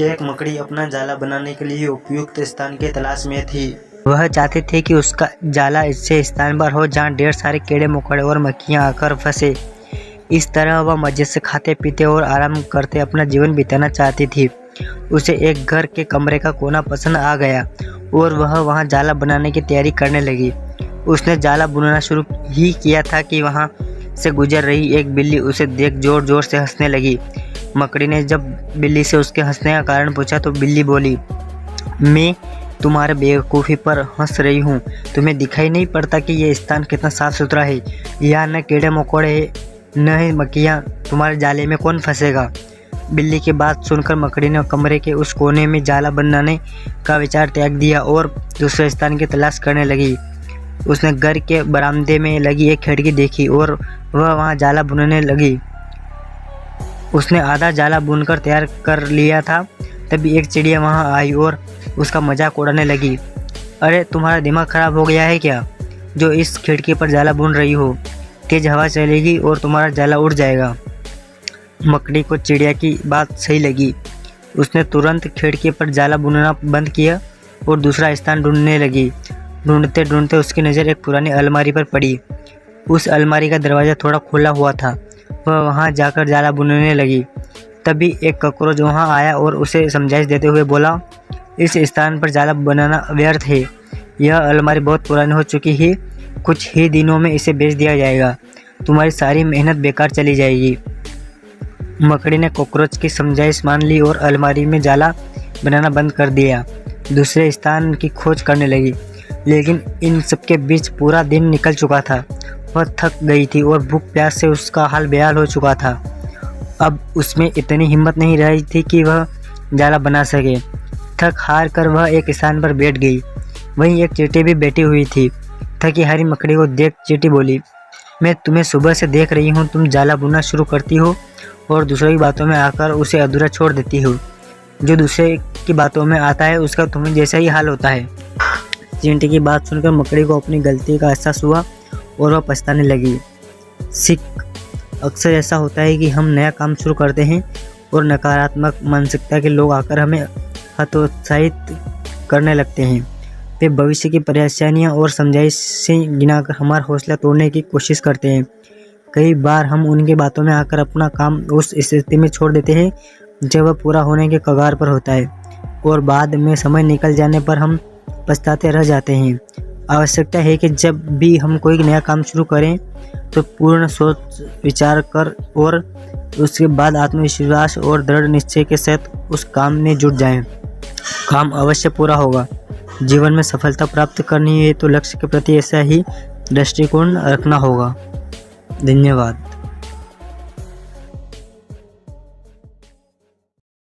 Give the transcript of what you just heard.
एक मकड़ी अपना जाला बनाने के लिए उपयुक्त स्थान की तलाश में थी। वह चाहती थी कि उसका जाला ऐसे स्थान पर हो जहाँ ढेर सारे कीड़े मकोड़े और मक्खियाँ आकर फंसे। इस तरह वह मजे से खाते पीते और आराम करते अपना जीवन बिताना चाहती थी। उसे एक घर के कमरे का कोना पसंद आ गया और वह वहाँ जाला बनाने की तैयारी करने लगी। उसने जाला बुनना शुरू ही किया था कि वहाँ से गुजर रही एक बिल्ली उसे देख जोर जोर से हंसने लगी। मकड़ी ने जब बिल्ली से उसके हंसने का कारण पूछा तो बिल्ली बोली, मैं तुम्हारे बेवकूफ़ी पर हंस रही हूँ। तुम्हें दिखाई नहीं पड़ता कि ये स्थान कितना साफ सुथरा है? यहाँ न कीड़े मकोड़े है न ही मक्खियाँ। तुम्हारे जाले में कौन फंसेगा? बिल्ली की बात सुनकर मकड़ी ने कमरे के उस कोने में जाला बनाने का विचार त्याग दिया और दूसरे स्थान की तलाश करने लगी। उसने घर के बरामदे में लगी एक खिड़की देखी और वह वहाँ जाला बुनने लगी। उसने आधा जाला बुनकर तैयार कर लिया था, तभी एक चिड़िया वहाँ आई और उसका मजाक उड़ाने लगी। अरे तुम्हारा दिमाग ख़राब हो गया है क्या, जो इस खिड़की पर जाला बुन रही हो? तेज़ हवा चलेगी और तुम्हारा जाला उड़ जाएगा। मकड़ी को चिड़िया की बात सही लगी। उसने तुरंत खिड़की पर जाला बुनना बंद किया और दूसरा स्थान ढूंढने लगी। ढूंढते ढूंढते उसकी नज़र एक पुरानी अलमारी पर पड़ी। उस अलमारी का दरवाज़ा थोड़ा खुला हुआ था। वह वहाँ जाकर जाला बुनने लगी। तभी एक कॉकरोच वहाँ आया और उसे समझाइश देते हुए बोला, इस स्थान पर जाला बनाना व्यर्थ है। यह अलमारी बहुत पुरानी हो चुकी है। कुछ ही दिनों में इसे बेच दिया जाएगा। तुम्हारी सारी मेहनत बेकार चली जाएगी। मकड़ी ने कॉकरोच की समझाइश मान ली और अलमारी में जाला बनाना बंद कर दिया। दूसरे स्थान की खोज करने लगी, लेकिन इन सबके बीच पूरा दिन निकल चुका था। वह थक गई थी और भूख प्यास से उसका हाल बेहाल हो चुका था। अब उसमें इतनी हिम्मत नहीं रही थी कि वह जाला बना सके। थक हार कर वह एक स्थान पर बैठ गई। वहीं एक चींटी भी बैठी हुई थी। थकी हारी मकड़ी को देख चींटी बोली, मैं तुम्हें सुबह से देख रही हूँ, तुम जाला बुनना शुरू करती हो और दूसरों की बातों में आकर उसे अधूरा छोड़ देती हो। जो दूसरे की बातों में आता है उसका तुम्हें जैसा ही हाल होता है। चींटी की बात सुनकर मकड़ी को अपनी गलती का एहसास हुआ और वह पछताने लगी। सीख, अक्सर ऐसा होता है कि हम नया काम शुरू करते हैं और नकारात्मक मानसिकता के लोग आकर हमें हतोत्साहित करने लगते हैं। वे भविष्य की परेशानियां और समझाइशें गिनाकर हमारा हौसला तोड़ने की कोशिश करते हैं। कई बार हम उनकी बातों में आकर अपना काम उस स्थिति में छोड़ देते हैं जब वह पूरा होने के कगार पर होता है और बाद में समय निकल जाने पर हम पछताते रह जाते हैं। आवश्यकता है कि जब भी हम कोई नया काम शुरू करें तो पूर्ण सोच विचार कर और उसके बाद आत्मविश्वास और दृढ़ निश्चय के साथ उस काम में जुट जाएं। काम अवश्य पूरा होगा। जीवन में सफलता प्राप्त करनी है तो लक्ष्य के प्रति ऐसा ही दृष्टिकोण रखना होगा। धन्यवाद।